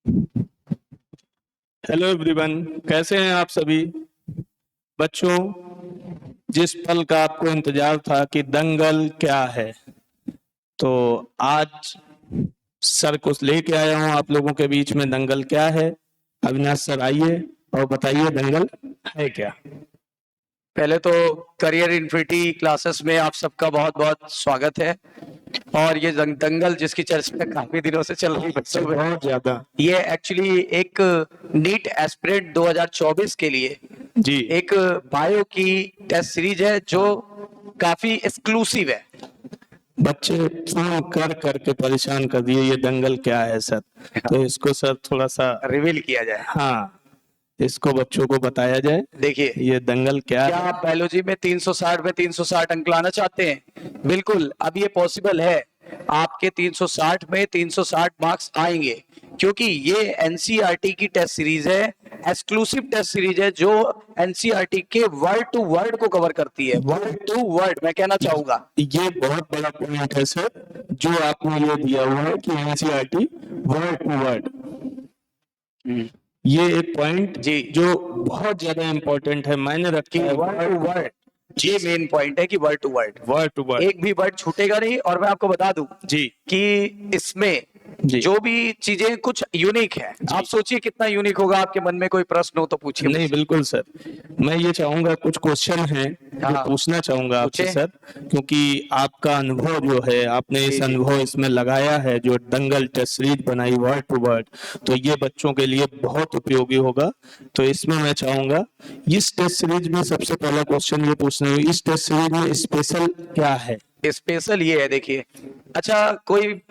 Hello everyone, कैसे हैं आप सभी बच्चों। जिस पल का आपको इंतजार था कि दंगल क्या है, तो आज सर को लेके आया हूं आप लोगों के बीच में। दंगल क्या है? अविनाश सर आइए और बताइए दंगल है क्या। पहले तो करियर इन्फिनिटी क्लासेस में आप सबका बहुत बहुत स्वागत है। और ये दंगल जिसकी चर्चा काफी दिनों से चल रही बच्चों में, बहुत ज्यादा, ये एक्चुअली एक नीट एस्पिरेंट 2024 के लिए जी, एक बायो की टेस्ट सीरीज है जो काफी एक्सक्लूसिव है। बच्चे फोन कर करके परेशान कर दिए, ये दंगल क्या है सर। तो इसको सर थोड़ा सा रिवील किया जाए। हाँ, इसको बच्चों को बताया जाए। देखिए, ये दंगल क्या क्या है। आप बायोलॉजी में 360 में 360 अंक लाना चाहते हैं? बिल्कुल, अब ये पॉसिबल है। आपके 360 में 360 मार्क्स आएंगे, क्योंकि ये एनसीईआरटी की टेस्ट सीरीज है, एक्सक्लूसिव टेस्ट सीरीज है जो एनसीईआरटी के वर्ड टू वर्ड को कवर करती है। वर्ड टू वर्ड मैं कहना चाहूंगा, ये बहुत बड़ा पॉइंट है सर, जो आपने ये दिया हुआ है कि एनसीईआरटी वर्ड टू वर्ड। ये एक पॉइंट जी, जो बहुत ज्यादा इंपॉर्टेंट है, मायने रखती है। वर्ड टू वर्ड, ये मेन पॉइंट है कि word to word, word to word, एक भी वर्ड छूटेगा नहीं। और मैं आपको बता दूं जी, कि इसमें जी, जो भी चीजें कुछ यूनिक है, आप सोचिए कितना यूनिक होगा। आपके मन में कोई प्रश्न हो तो पूछिए। नहीं बिल्कुल सर, मैं ये चाहूंगा कुछ क्वेश्चन हैं जो हाँ, पूछना चाहूंगा आपसे पूछे। सर, क्योंकि आपका अनुभव जो है, आपने इस जी, जी। अनुभव इसमें लगाया है, जो दंगल टेस्ट सीरीज बनाई वर्ड टू वर्ड, तो ये बच्चों के लिए बहुत उपयोगी होगा। तो इसमें मैं चाहूंगा, इस टेस्ट सीरीज में सबसे पहला क्वेश्चन ये पूछना है, इस टेस्ट सीरीज में स्पेशल क्या है। स्पेशल ये है, देखिए। अच्छा, कोई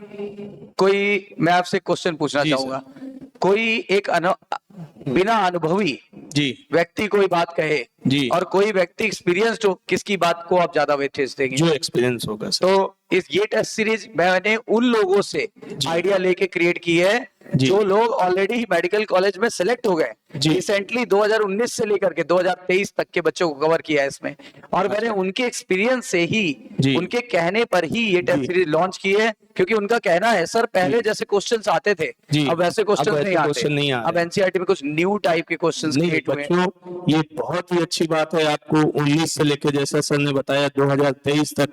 कोई मैं आपसे क्वेश्चन पूछना जी, चाहूंगा। कोई एक बिना अनुभवी जी, व्यक्ति कोई बात कहे जी, और कोई व्यक्ति एक्सपीरियंस्ड हो, किसकी बात को आप ज्यादा वेटेज देंगे? जो एक्सपीरियंस होगा सर। तो ये टेस्ट सीरीज मैंने उन लोगों से आइडिया लेके क्रिएट की है जी, जो लोग ऑलरेडी मेडिकल कॉलेज में सिलेक्ट हो गए। जी, रिसेंटली 2019 से लेकर के 2023 तक के बच्चों को कवर किया है इसमें, और मैंने उनके एक्सपीरियंस से ही, जी, उनके कहने पर ही ये टेस्ट जी, सीरीज लॉन्च की है। क्योंकि उनका कहना है, सर पहले जी, जैसे क्वेश्चंस आते थे, जी, अब वैसे अब क्वेश्चंस वैसे नहीं आते। क्वेश्चन नहीं आ अब रहे। एनसीईआरटी में कुछ न्यू टाइप के क्वेश्चंस नहीं क्रिएट हुए हैं। बच्चों, ये बहुत ही अच्छी बात है। आपको 19 से लेकर, जैसा सर ने बताया, 2023 तक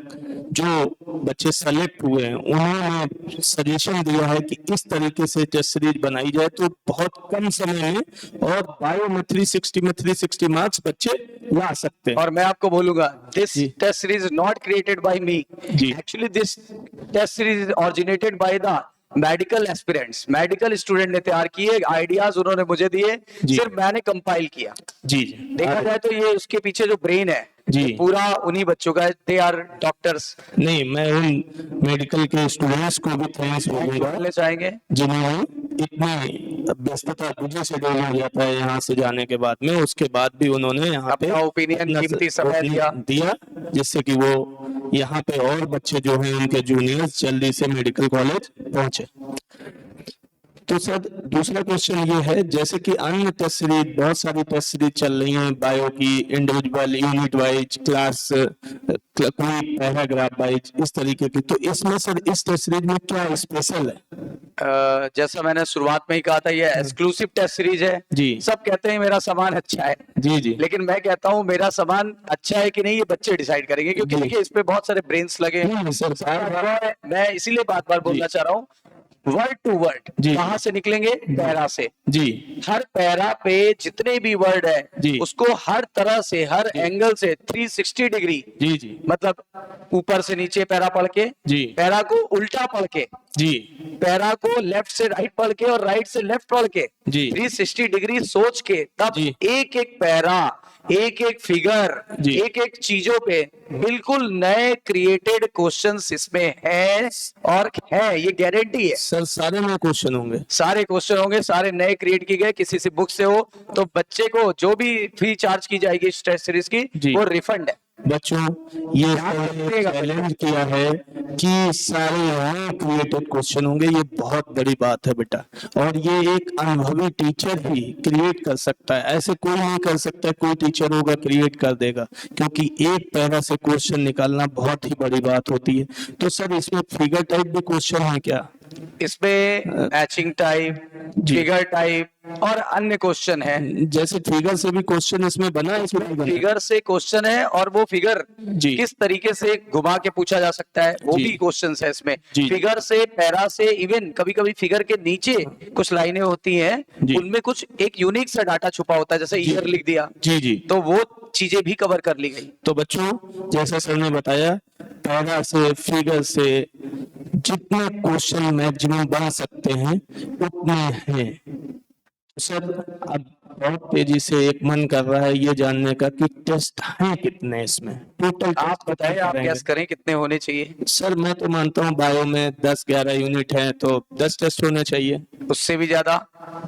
जो बच्चे सेलेक्ट हुए हैं, उन्होंने सजेशन दिया है कि इस तरीके से टेस्ट सीरीज बनाई जाए, तो बहुत कम समय में और बायो में 360 मार्क्स बच्चे ला सकते हैं। और मैं आपको बोलूंगा, दिस जी, test series not created by me, जी, actually this test series originated by the medical aspirants. Medical student ने तैयार किए, आइडियाज उन्होंने मुझे दिए, जी, सिर्फ मैंने कंपाइल किया। जी, जी, देखा जाए तो ये उसके पीछे जो ब्रेन है, जी, ये पूरा उन्हीं बच्चों का है। They are doctors. नहीं, मैं उन मेडिकल के स्टूडेंट्स को भी थैंक्स बोलूंगा बोलने चाहेंगे। जिन्होंने इतनी व्यस्तता, मुझे शेड्यूल हो जाता है यहाँ से जाने के बाद में, उसके बाद भी उन्होंने यहाँ पे अपना ओपिनियन, कीमती समय दिया। जिससे कि वो यहाँ पे और बच्चे जो हैं, उनके जूनियर्स जल्दी से मेडिकल कॉलेज पहुंचे। तो सर दूसरा क्वेश्चन ये है, जैसे कि अन्य टेस्ट सीरीज, बहुत सारी टेस्ट सीरीज चल रही हैं बायो की, इंडिविजुअल, यूनिट वाइज, क्लास, कोई पैराग्राफ वाइज, इस तरीके की, तो इसमें सर इस टेस्ट सीरीज में क्या स्पेशल है। जैसा मैंने शुरुआत में ही कहा था, ये एक्सक्लूसिव टेस्ट सीरीज है। जी, सब कहते हैं मेरा सामान अच्छा है, जी, जी, लेकिन मैं कहता हूँ मेरा सामान अच्छा है कि नहीं, ये बच्चे डिसाइड करेंगे। क्योंकि जी। देखिए, इस पे बहुत सारे ब्रेन्स लगे हैं। नहीं सर, मैं इसीलिए बार बार बोलना चाह रहा हूँ, वर्ड टू वर्ड जी, कहाँ से निकलेंगे? पैरा से। जी, हर पैरा पे जितने भी वर्ड है, जी, उसको हर तरह से, हर जी, एंगल से 360 डिग्री, जी, जी, मतलब ऊपर से नीचे पैरा पढ़ के, जी, पैरा को उल्टा पढ़ के, जी, पैरा को लेफ्ट से राइट पढ़ के और राइट से लेफ्ट पढ़ के, जी, 360 डिग्री सोच के, तब जी, एक एक पैरा, एक एक फिगर, जी, एक एक चीजों पे बिल्कुल नए क्रिएटेड क्वेश्चंस इसमें हैं। और है, ये गारंटी है। सर सारे में क्वेश्चन होंगे। सारे क्वेश्चन होंगे, सारे नए क्रिएट किए गए, किसी से बुक से हो। तो बच्चे को जो भी फी चार्ज की जाएगी इस टेस्ट सीरीज की, जी। वो रिफंड है। बच्चों, ये चैलेंज किया है कि सारे नए क्रिएटेड क्वेश्चन होंगे, ये बहुत बड़ी बात है बेटा। और ये एक अनुभवी टीचर ही क्रिएट कर सकता है, ऐसे कोई नहीं कर सकता। कोई टीचर होगा क्रिएट कर देगा, क्योंकि एक पैरा से क्वेश्चन निकालना बहुत ही बड़ी बात होती है। तो सर इसमें फिगर टाइप भी क्वेश्चन है क्या? इसमें मैचिंग टाइप, जी। फिगर टाइप और अन्य क्वेश्चन है। जैसे फिगर से भी क्वेश्चन इसमें बना है, इसमें बना है। फिगर से क्वेश्चन है और वो फिगर जी। किस तरीके से घुमा के पूछा जा सकता है वो जी। भी क्वेश्चंस है इसमें। जी। फिगर से, पैरा से, इवन कभी कभी फिगर के नीचे कुछ लाइनें होती हैं, जी। उनमें कुछ एक यूनिक सा डाटा छुपा होता है, जैसे जी। ईयर लिख दिया, जी। जी। तो वो चीजें भी कवर कर ली गई। तो बच्चों जैसा सर ने बताया, पैरा से, फिगर से जितने क्वेश्चन मैक्सिमम बन सकते हैं उतने हैं। सर अब बहुत तेजी से एक मन कर रहा है ये जानने का कि टेस्ट हैं कितने इसमें, टोटल आप बताएं, आप गैस करें कितने होने चाहिए। सर मैं तो मानता हूँ बायो में 10-11 यूनिट है तो 10 टेस्ट होने चाहिए, उससे भी ज्यादा,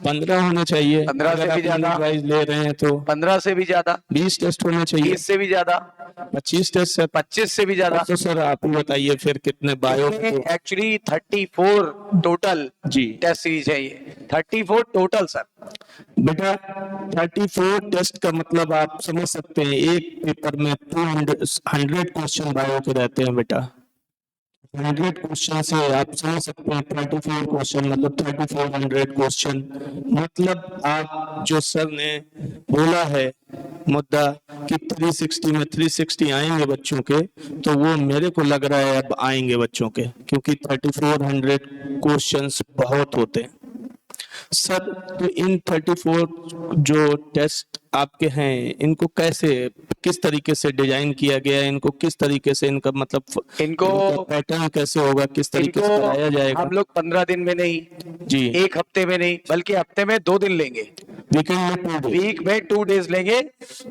15 होने चाहिए, 15 से अगर भी आप ज्यादा, यूनिट वाइज ले रहे हैं तो 15 से भी ज्यादा, 20 टेस्ट होने चाहिए, 20 से भी ज्यादा, 25 टेस्ट सर। 25 से भी ज्यादा। तो सर आप ही बताइए फिर कितने बायो में तो। एक्चुअली 34 टोटल जी टेस्ट सीरीज है ये, 34 टोटल सर। बेटा 34 टेस्ट का मतलब आप समझ सकते हैं एक पेपर में 100 क्वेश्चन बायो के रहते हैं बेटा। 100 क्वेश्चन से आप समझ सकते हैं 34 क्वेश्चन मतलब 3400 क्वेश्चन, मतलब आप जो सर ने बोला है मुद्दा कि 360 में 360 आएंगे बच्चों के, तो वो मेरे को लग रहा है अब आएंगे बच्चों के, क्योंकि 3400 क्वेश्चंस बहुत होते हैं सर। तो इन 34 जो टेस्ट आपके हैं इनको कैसे, किस तरीके से डिजाइन किया गया है, इनको किस तरीके से इनका मतलब इनको पैटर्न कैसे होगा, किस तरीके से कराया जाएगा? हम लोग 15 दिन में नहीं जी, एक हफ्ते में नहीं बल्कि हफ्ते में 2 दिन लेंगे, वीकेंड में 2 डे। वीक में 2 डेज लेंगे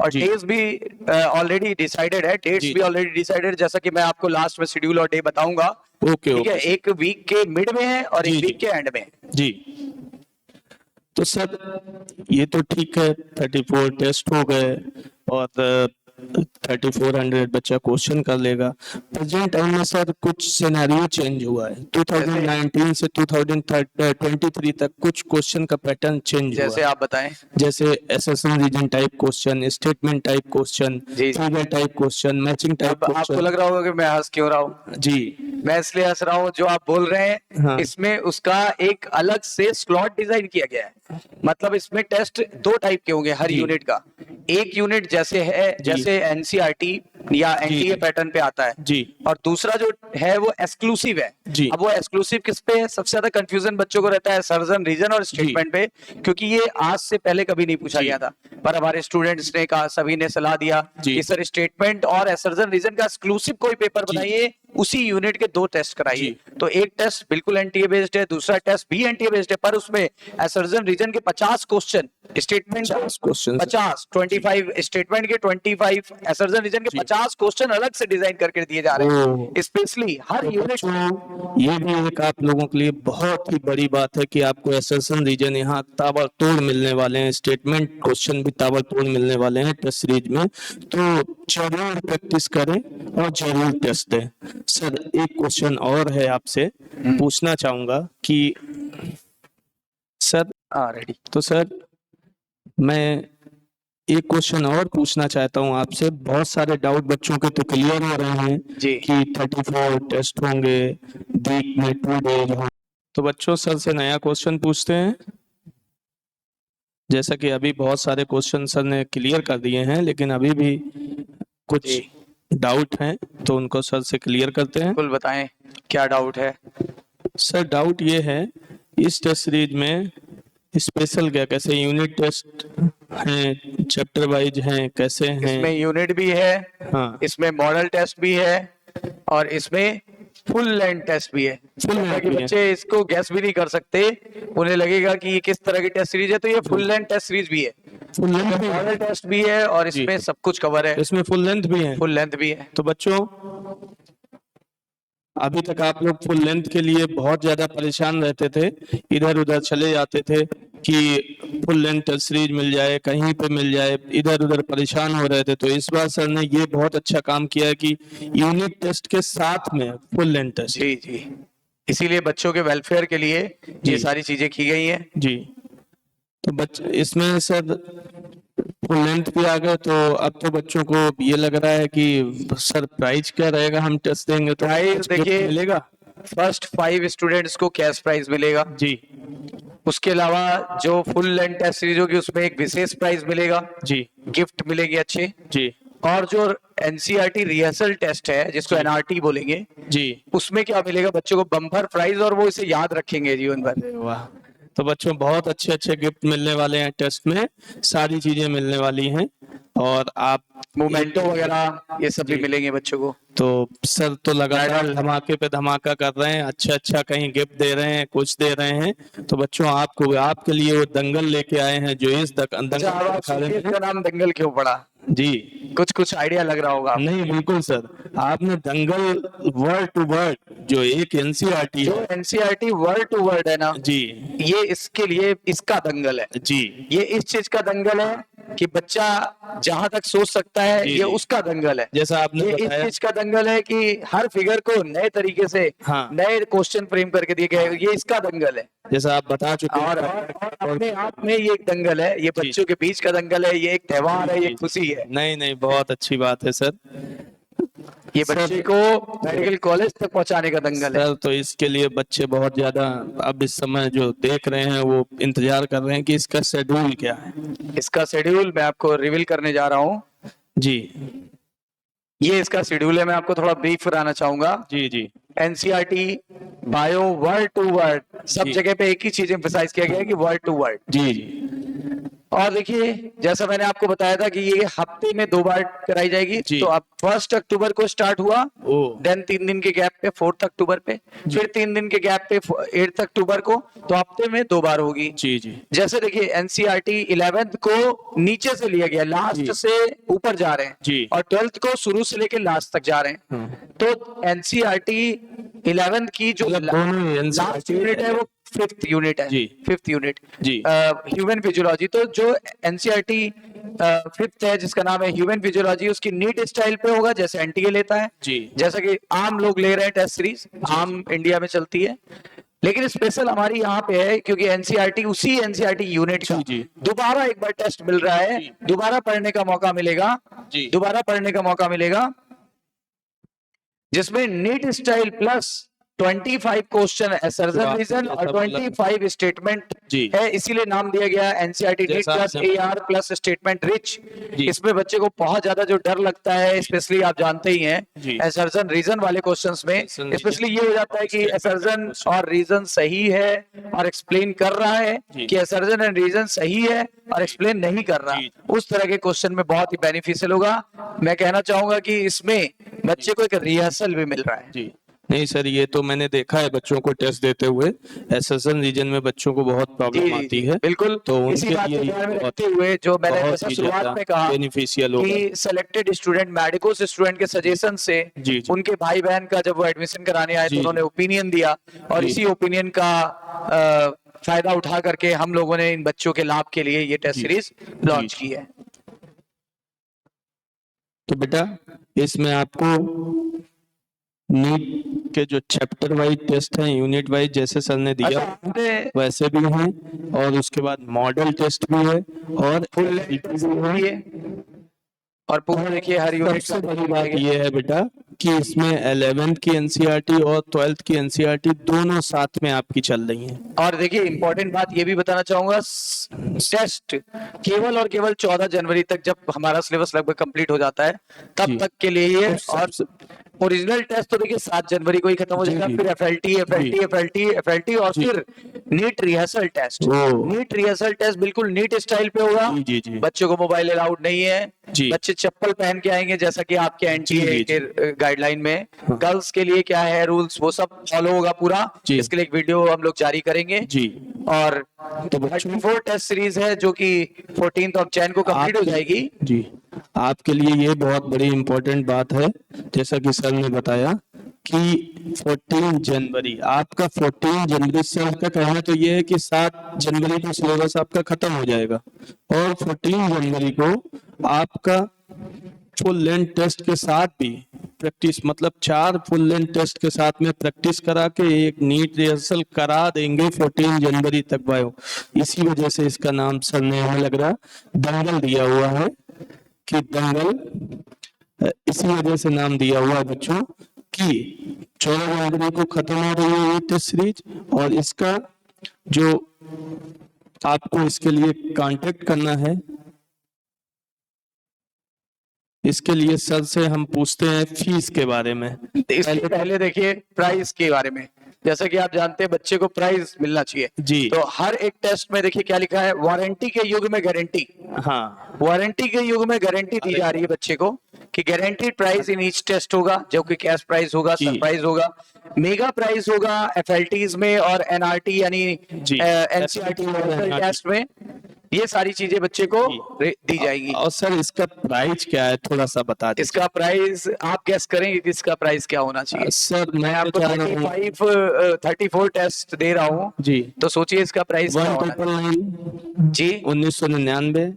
और जी। डेज भी ऑलरेडी डिसाइडेड है, डेट्स जी। भी ऑलरेडी डिसाइडेड, जैसा कि मैं आपको लास्ट में शेड्यूल और डे बताऊंगा। ओके ठीक है, ओके एक वीक के मिड में है और जी, एक जी। वीक के एंड में है। जी। तो सर ये तो ठीक है, 34 टेस्ट हो गए और 3400 बच्चा क्वेश्चन कर लेगा। प्रेजेंट टाइम में सर कुछ सिनेरियो चेंज हुआ है, 2019 से 2023 तक कुछ क्वेश्चन का पैटर्न चेंज हुआ जैसे है। आप बताएं। जैसे assertion reason type question, statement type question, जी। Figure type question, matching type अब आपको क्वेश्चन। लग रहा होगा कि मैं हंस क्यों रहा हूँ। जी मैं इसलिए हंस रहा हूँ, जो आप बोल रहे हैं हाँ। इसमें उसका एक अलग से स्लॉट डिजाइन किया गया है। मतलब इसमें टेस्ट 2 टाइप के होंगे हर जी। यूनिट का। एक यूनिट जैसे है, जी। जैसे एनसीईआरटी या एनटीए पैटर्न पे आता है, जी। और दूसरा जो है वो एक्सक्लूसिव है। जी। अब वो एक्सक्लूसिव किस पे है, सबसे ज्यादा कंफ्यूजन बच्चों को रहता है सर्जन रीजन और स्टेटमेंट पे, क्योंकि ये आज से पहले कभी नहीं पूछा जी। गया था। पर हमारे स्टूडेंट्स ने कहा, सभी ने सलाह दिया जी। कि सर स्टेटमेंट और सर्जन रीजन का एक्सक्लूसिव कोई पेपर जी। बनाइए, उसी यूनिट के 2 टेस्ट कराइए। जी। तो एक टेस्ट बिल्कुल एनटीए बेस्ड है, दूसरा टेस्ट भी एनटीए बेस्ड है, पर उसमें सर्जन रीजन के 50 क्वेश्चन, स्टेटमेंट 50 क्वेश्चन 50, 25 स्टेटमेंट के 25, सर्जन रीजन के जी। 50 क्वेश्चन अलग से डिजाइन करके दिए जा रहे हैं, स्पेशली हर तो यूनिट। बच्चों ये भी एक आप लोगों के लिए बहुत ही बड़ी बात है कि आपको एसेशन रीजन यहाँ ताबड़तोड़ मिलने वाले हैं, स्टेटमेंट क्वेश्चन भी ताबड़तोड़ मिलने वाले हैं टेस्ट सीरीज में, तो जरूर प्रैक्टिस करें और जरूर टेस्ट दें। सर एक क्वेश्चन और है आपसे पूछना चाहूंगा कि सर रेडी। तो सर मैं एक क्वेश्चन और पूछना चाहता हूं आपसे, बहुत सारे डाउट बच्चों के तो क्लियर हो रहे हैं जी। कि 34 टेस्ट होंगे, वीक में 2 डेज होंगे। तो बच्चों सर से नया क्वेश्चन पूछते हैं, जैसा कि अभी बहुत सारे क्वेश्चन सर ने क्लियर कर दिए हैं लेकिन अभी भी कुछ जी। डाउट हैं तो उनको सर से क्लियर करते हैं। बिल्कुल बताएं क्या डाउट है। सर डाउट ये है इस टेस्ट सीरीज में स्पेशल क्या, कैसे यूनिट टेस्ट हैं, चैप्टर वाइज हैं, कैसे हैं? इसमें यूनिट भी है, हाँ। इसमें मॉडल टेस्ट भी है और इसमें फुल लेंथ टेस्ट भी है। Full length ताकि भी है। बच्चे इसको गैस भी नहीं कर सकते, उन्हें लगेगा कि ये किस तरह की टेस्ट सीरीज है, तो ये फुल लेंथ टेस्ट सीरीज भी है, फुल लेंथ भी मॉडल टेस्ट भी है और जी। इसमें सब कुछ कवर है, इसमें फुल लेंथ भी है। फुल लेंथ भी है। तो बच्चों अभी तक आप लोग फुल लेंथ के लिए बहुत ज्यादा परेशान रहते थे, इधर उधर चले जाते थे कि फुल लेंथ सीरीज मिल जाए, कहीं पे मिल जाए, इधर उधर परेशान हो रहे थे। तो इस बार सर ने ये बहुत अच्छा काम किया है कि यूनिट टेस्ट के साथ में फुल लेंथ टेस्ट। जी जी, इसीलिए बच्चों के वेलफेयर के लिए ये सारी चीजें की गई हैं। जी। तो बच्चे इसमें सर फुल लेंथ भी आ गए, तो अब तो बच्चों को ये लग रहा है कि सर प्राइज क्या रहेगा, हम टेस्ट देंगे तो प्राइस कुछ गिफ्ट देखिए, मिलेगा? फर्स्ट 5 स्टूडेंट्स को कैश प्राइज मिलेगा। जी उसके अलावा जो फुल लेंथ टेस्ट सीरीज होगी उसमें एक विशेष प्राइज मिलेगा, जी गिफ्ट मिलेगी अच्छे। जी और जो एनसीईआरटी रिहर्सल टेस्ट है जिसको एनआरटी बोलेंगे, जी। उसमें क्या मिलेगा बच्चों को? बम्पर प्राइज, और वो इसे याद रखेंगे जीवन भर। अरे वाह, तो बच्चों बहुत अच्छे अच्छे गिफ्ट मिलने वाले हैं टेस्ट में, सारी चीजें मिलने वाली हैं और आप मोमेंटो वगैरह ये सब भी जी। मिलेंगे बच्चों को। तो सर तो लगातार मेडल। धमाके पे धमाका कर रहे हैं, अच्छा अच्छा कहीं गिफ्ट दे रहे हैं, कुछ दे रहे हैं। तो बच्चों आपको आपके लिए वो दंगल लेके आए हैं जो इस अच्छा, दंगल के अब अखाड़े सुनिए में। इसका नाम दंगल क्यों पड़ा? जी कुछ आइडिया लग रहा होगा आपको। नहीं बिल्कुल सर, आपने दंगल वर्ड टू वर्ड जो एक एनसीईआरटी जो है एनसीईआरटी वर्ड टू वर्ड है ना, जी ये इसके लिए इसका दंगल है। जी ये इस चीज का दंगल है कि बच्चा जहां तक सोच सकता है, जी, ये जी। उसका दंगल है। जैसा आपने ये इस बताया। चीज का दंगल है कि हर फिगर को नए तरीके से हाँ। नए क्वेश्चन फ्रेम करके दिए गए, ये इसका दंगल है। जैसा आप बता चुके हैं। और अपने आप में ये एक दंगल है, ये जी। बच्चों के बीच का दंगल है, ये एक त्योहार है, ये जी, खुशी है। नहीं नहीं बहुत अच्छी बात है सर। ये सर- बच्चे को मेडिकल कॉलेज तक पहुंचाने का दंगल है। सर तो इसके लिए बच्चे बहुत ज्यादा अब इस समय जो देख रहे हैं वो इंतजार कर रहे हैं कि इसका शेड्यूल क्या है। इसका शेड्यूल मैं आपको रिवील करने जा रहा हूँ। जी ये इसका शेड्यूल है, मैं आपको थोड़ा ब्रीफ कराना चाहूंगा। जी जी NCERT bio word to word, सब जी। जगह पे एक ही चीज एम्फसाइज किया गया है कि वर्ड टू वर्ड। जी जी और देखिए जैसा मैंने आपको बताया था कि ये हफ्ते में 2 बार कराई जाएगी। जी। तो अब 1 अक्टूबर को स्टार्ट हुआ, ओ देन 3 दिन के गैप पे 4 अक्टूबर पे, फिर 3 दिन के गैप पे 8 अक्टूबर को, तो हफ्ते में 2 बार होगी। जी जी जैसे देखिए एनसीईआरटी 11th को नीचे से लिया गया, लास्ट जी। से ऊपर जा रहे हैं, जी। और 12th को शुरू से लेके लास्ट तक जा रहे हैं। तो एनसीईआरटी 11th की जो मतलब दोनों लास्ट यूनिट है वो 5th यूनिट है। जी। 5th यूनिट जी। Human physiology. तो जो एनसीईआरटी 5th है जिसका नाम है ह्यूमन फिजियोलॉजी, उसकी नीट स्टाइल पे होगा जैसे एनटीए लेता है, जी। जैसा कि आम लोग ले रहे हैं टेस्ट सीरीज, आम इंडिया में चलती है। लेकिन स्पेशल हमारी यहाँ पे है क्योंकि एनसीईआरटी उसी एनसीईआरटी यूनिट का जी, जी। दोबारा एक बार टेस्ट मिल रहा है, जी। दोबारा पढ़ने का मौका मिलेगा, जी। दोबारा पढ़ने का मौका मिलेगा, जिसमें नीट स्टाइल प्लस 25 क्वेश्चन असर्जन वाह, रीजन और ऐसा मतलब- 25 स्टेटमेंट जी। है, इसीलिए नाम दिया गया एनसीईआरटी नीट जैसा प्लस आपने- एआर प्लस स्टेटमेंट रिच। जी। इसमें बच्चे को बहुत ज्यादा जो डर लगता है, स्पेशली आप जानते ही हैं जी। असर्जन रीजन वाले क्वेश्चंस में, Assertion, स्पेशली ये हो जाता है कि असर्जन और रीजन सही है और एक्सप्लेन कर रहा है जी। कि असर्जन एंड रीजन सही है और एक्सप्लेन नहीं कर रहा, जी। उस तरह के क्वेश्चन में बहुत ही बेनिफिशियल होगा। मैं कहना चाहूंगा कि इसमें बच्चे को एक रिहर्सल भी मिल रहा है। जी नहीं सर, ये तो मैंने देखा है बच्चों को टेस्ट देते हुए, एसएसएन रीजन में बच्चों को बहुत प्रॉब्लम आती है। बिल्कुल। तो इसी उनके बात लिए को ध्यान में बहुत- रखते हुए जो मैंने बहुत जैसा ही शुरुआत ज्यादा में कहा बेनिफिशियल होगा। कि सेलेक्टेड स्टूडेंट मेडिकोस स्टूडेंट के सजेशन से जी, जी। उनके भाई बहन का जब वो एडमिशन कराने आए जी, तो उन्होंने ओपिनियन दिया, और जी। इसी ओपिनियन का फायदा उठा करके हम लोगों ने इन बच्चों के लाभ के लिए ये टेस्ट जी। सीरीज लॉन्च की है। तो बेटा इसमें आपको नीट के जो चैप्टर वाइज टेस्ट हैं, यूनिट वाइज जैसे सर ने दिया अच्छा, आपने वैसे भी हैं, और उसके बाद मॉडल टेस्ट भी है और फुल भी है। और पूरा देखिए हर यूनिट सबसे बड़ी बात ये है बेटा कि इसमें 11th की एनसीईआरटी और 12th की एनसीईआरटी दोनों साथ में आपकी चल रही हैं। और देखिए इंपॉर्टेंट बात ये भी बताना चाहूंगा, टेस्ट केवल और केवल 14 जनवरी तक, जब हमारा सिलेबस लगभग कंप्लीट हो जाता है तब जी। तक के लिए ही है। तो और सबसे- ओरिजिनल टेस्ट तो देखिए 7 जनवरी को ही खत्म हो जी, जाएगा, जी। फिर एफएलटी और जी। फिर नीट रिहर्सल टेस्ट। ओ। नीट रिहर्सल टेस्ट बिल्कुल नीट स्टाइल पे होगा। जी, जी, जी। बच्चों को मोबाइल अलाउड नहीं है, जी। बच्चे चप्पल पहन के आएंगे जैसा कि आपके एनटीए जी, जी, के गाइडलाइन में। हाँ। गर्ल्स के लिए क्या है रूल्स, वो सब फॉलो होगा पूरा। जी। इसके लिए एक वीडियो हम लोग जारी करेंगे। जी। और तो बच्चों 34 टेस्ट सीरीज है जो कि 14th ऑफ जैन को कंप्लीट हो जाएगी। जी आपके लिए ये बहुत बड़ी इंपॉर्टेंट बात है, जैसा कि सर ने बताया कि 14 जनवरी आपका 14 जनवरी से आपका कहना तो ये है कि 7 जनवरी को सिलेबस आपका खत्म हो जाएगा, और 14 जनवरी को आपका फुल लेंथ टेस्ट के साथ भी प्रैक्टिस, मतलब 4 फुल लेंथ टेस्ट के साथ में प्रैक्टिस करा के एक नीट रिहर्सल करा देंगे 14 जनवरी तक बायो। इसी वजह से इसका नाम सर ने हमें लग रहा दंगल दिया हुआ है कि दंगल, इसी वजह से नाम दिया हुआ है बच्चों। कि 14 जनवरी को खत्म हो रही है ये टेस्ट सीरीज, और इसका जो आपको इसके लिए कांटेक्ट करना है, इसके लिए सर से हम पूछते हैं फीस के बारे में। इससे पहले देखिए प्राइस के बारे में, जैसा कि आप जानते हैं बच्चे को प्राइस मिलना चाहिए जी। तो हर एक टेस्ट में देखिए क्या लिखा है, वारंटी के युग में गारंटी। हाँ, वारंटी के युग में गारंटी दी जा रही है बच्चे को कि guaranteed price in each test होगा, जो कि कैश प्राइस होगा, जी। सरप्राइज होगा, मेगा प्राइस होगा एफएलटीज में और एनआरटी यानी जी। एनसीईआरटी टेस्ट में। ये सारी चीजें बच्चे को दी जाएगी। और सर इसका प्राइस क्या है, थोड़ा सा बता दीजिए। इसका प्राइस आप गेस करेंगे कि इसका प्राइस क्या होना चाहिए? सर मैं मैं आपको बता रहा हूँ 34 टेस्ट दे रहा हूँ जी। तो सोचिए इसका प्राइस क्या होना है? 1999 जी 1999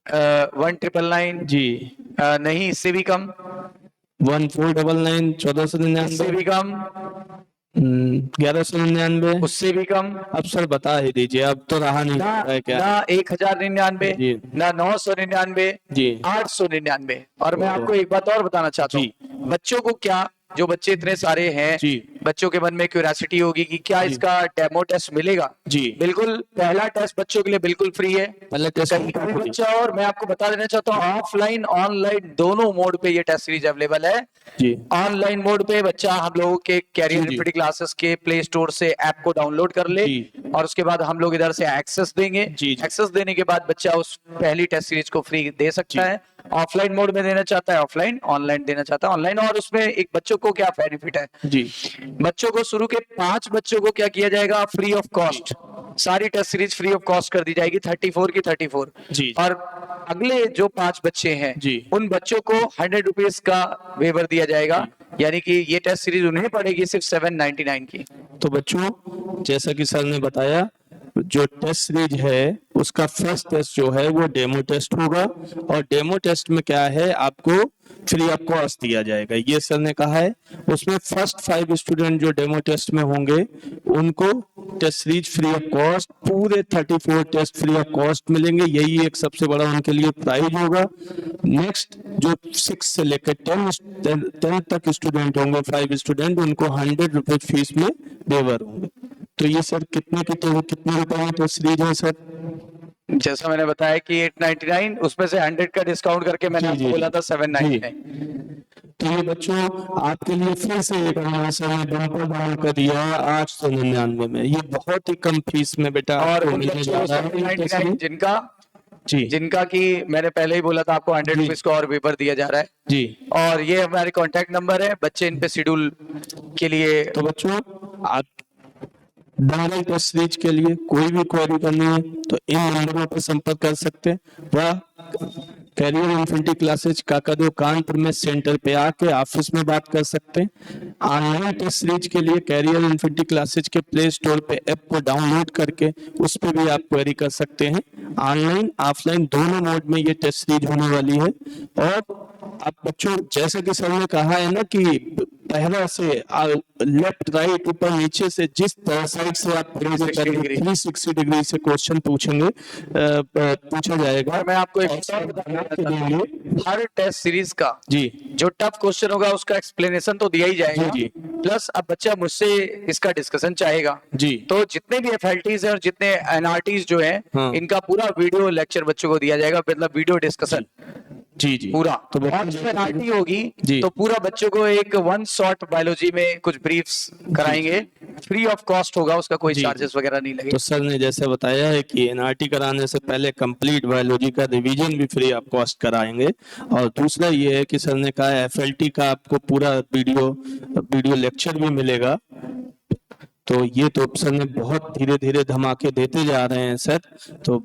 1999 जी, नहीं, इससे भी कम, 1499 इससे 1499 भी कम, 1199। उससे भी कम, अब सर बता ही दीजिए, अब तो रहा नहीं ना है क्या। ना 1099, जी। ना 999, जी 899। और मैं आपको एक बात और बताना चाहता जी। हूँ, बच्चों को क्या, जो बच्चे इतने सारे हैं, जी। बच्चों के मन में क्यूरियोसिटी होगी कि क्या जी। इसका डेमो टेस्ट मिलेगा। जी। बिल्कुल, पहला टेस्ट बच्चों के लिए बिल्कुल फ्री है। पहले टेस्ट कहीं का भी बच्चा, और मैं आपको बता देना चाहता हूँ ऑफलाइन ऑनलाइन दोनों मोड पे ये टेस्ट सीरीज अवेलेबल है। जी ऑनलाइन मोड पे बच्चा हम लोगों के कैरियर जी। इन्फिनिटी क्लासेस के प्ले स्टोर से ऐप को डाउनलोड कर ले, जी। और उसके बाद हम लोग इधर से एक्सेस देंगे। जी। एक्सेस देने के बाद बच्चा उस पहली टेस्ट सीरीज को फ्री दे सकता जी। है। ऑफलाइन मोड में देना चाहता है ऑफलाइन, ऑनलाइन देना चाहता है ऑनलाइन। और उसमें एक बच्चों को क्या बेनिफिट है, जी। बच्चों को शुरू के 5 बच्चों को क्या किया जाएगा, फ्री ऑफ कॉस्ट सारी test series free of cost कर दी जाएगी, 34 की 34। जी। और अगले जो 5 बच्चे हैं जी। उन बच्चों को 100 रुपीज का वेवर दिया जाएगा, यानी कि ये टेस्ट सीरीज उन्हें पड़ेगी सिर्फ 799 की। तो बच्चों जैसा कि सर ने बताया, जो टेस्ट सीरीज है उसका फर्स्ट टेस्ट जो है वो डेमो टेस्ट होगा, और डेमो टेस्ट में क्या है, आपको फ्री ऑफ कॉस्ट दिया जाएगा, ये सर ने कहा है। उसमें फर्स्ट 5 स्टूडेंट जो डेमो टेस्ट में होंगे उनको test series free of cost, पूरे 34 टेस्ट फ्री ऑफ कॉस्ट मिलेंगे, यही एक सबसे बड़ा उनके लिए प्राइज होगा। नेक्स्ट जो 6 से लेकर 10 तक स्टूडेंट होंगे, 5 स्टूडेंट, उनको 100 रुपए फीस में वेवर होंगे। तो ये सर कितने रुपए में टेस्ट सीरीज है सर? जैसा मैंने बताया कि 899, उसमें से 100 का डिस्काउंट करके मैंने जी, आपको जी, बोला था जी। 799। तो ये बच्चों आपके लिए फिर से एक सर ने बम्पर डाउन कर दिया है 899 में, ये बहुत ही कम फीस में बेटा और आपको उन मिलने बच्चों जा को रहा है 799 जिनका जी। जिनका कि मैंने पहले ही बोला था आपको 100 जी। रुपीज का और वेवर दिया जा रहा है। जी। और ये हमारे कांटेक्ट नंबर है, बच्चे इन पे शेड्यूल के लिए। तो बच्चों आप डायरेक्ट टेस्ट सीरीज के लिए कोई भी क्वेरी करनी है तो इन नंबरों पर संपर्क कर सकते हैं, वह कैरियर इन्फिनिटी क्लासेज काकादो कानपुर में सेंटर पे आके ऑफिस में बात कर सकते हैं। ऑनलाइन टेस्ट सीरीज के लिए कैरियर इन्फिनिटी क्लासेज के प्ले स्टोर पे ऐप को डाउनलोड करके उस पर भी आप क्वेरी कर सकते हैं। ऑनलाइन ऑफलाइन दोनों मोड में ये टेस्ट सीरीज होने वाली है। और अब बच्चों जैसे कि सर ने कहा है ना कि पहला से लेफ्ट राइट ऊपर नीचे से जिस साइड से आप 360 डिग्री से क्वेश्चन पूछेंगे पूछा जाएगा। मैं आपको एक और बताना चाहता हूं, हर टेस्ट सीरीज का जी जो टफ क्वेश्चन होगा उसका एक्सप्लेनेशन तो दिया ही जाएगा, जी, जी। प्लस अब बच्चा मुझसे इसका डिस्कशन चाहेगा जी। तो जितने भी एफएलटीज हैं और जितने एनआरटीज जो हैं, हाँ। इनका पूरा वीडियो लेक्चर बच्चों को दिया जाएगा, मतलब वीडियो डिस्कशन जी जी पूरा। तो और एनआरटी होगी जी। तो पूरा बच्चों को एक 1 शॉट बायोलॉजी में कुछ ब्रीफ्स कराएंगे, फ्री ऑफ कॉस्ट होगा, उसका कोई जी। चार्जेस वगैरह नहीं लगेगा। तो सर ने जैसे बताया है कि एनआरटी कराने से पहले कंप्लीट बायोलॉजी का रिवीजन भी फ्री ऑफ कॉस्ट कराएंगे। और दूसरा ये है कि सर ने कहा एफएलटी का आपको पूरा वीडियो लेक्चर भी मिलेगा। तो ये तो सर ने बहुत धीरे धीरे धमाके देते जा रहे हैं सर। तो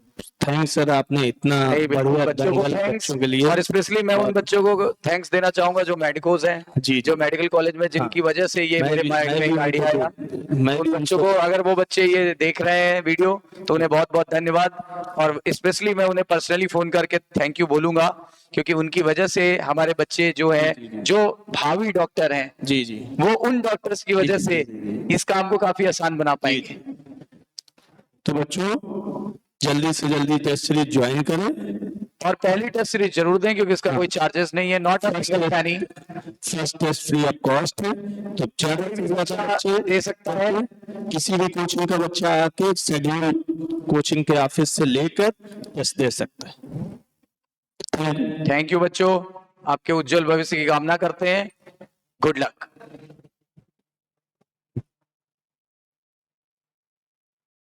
थैंक्स सर, आपने इतना बढ़िया बच्चों के लिए। और स्पेशली मैं उन बच्चों को थैंक्स देना चाहूंगा जो मेडिकोज हैं, जी, जो मेडिकल कॉलेज में, जिनकी वजह से ये मेरे माइंड में एक आइडिया आया। उन बच्चों को, अगर वो बच्चे ये देख रहे हैं वीडियो, तो उन्हें बहुत बहुत धन्यवाद। और स्पेशली मैं उन्हें पर्सनली फोन करके थैंक यू बोलूंगा, क्योंकि उनकी वजह से हमारे बच्चे जो हैं, जो भावी डॉक्टर हैं, जी जी, वो उन डॉक्टर्स की वजह से इस काम को काफी आसान बना पाएंगे। तो बच्चों जल्दी से जल्दी टेस्ट सीरीज ज्वाइन करें और पहली टेस्ट सीरीज जरूर दें, क्योंकि इसका कोई चार्जेस नहीं है, not a single penny. First test free of cost है, तो ज्यादा से ज्यादा बच्चे दे सकता है। किसी भी कोचिंग का बच्चा आके शेड्यूल कोचिंग के ऑफिस से लेकर टेस्ट दे सकता है। थैंक यू बच्चों, आपके उज्जवल भविष्य की कामना करते हैं। Good luck.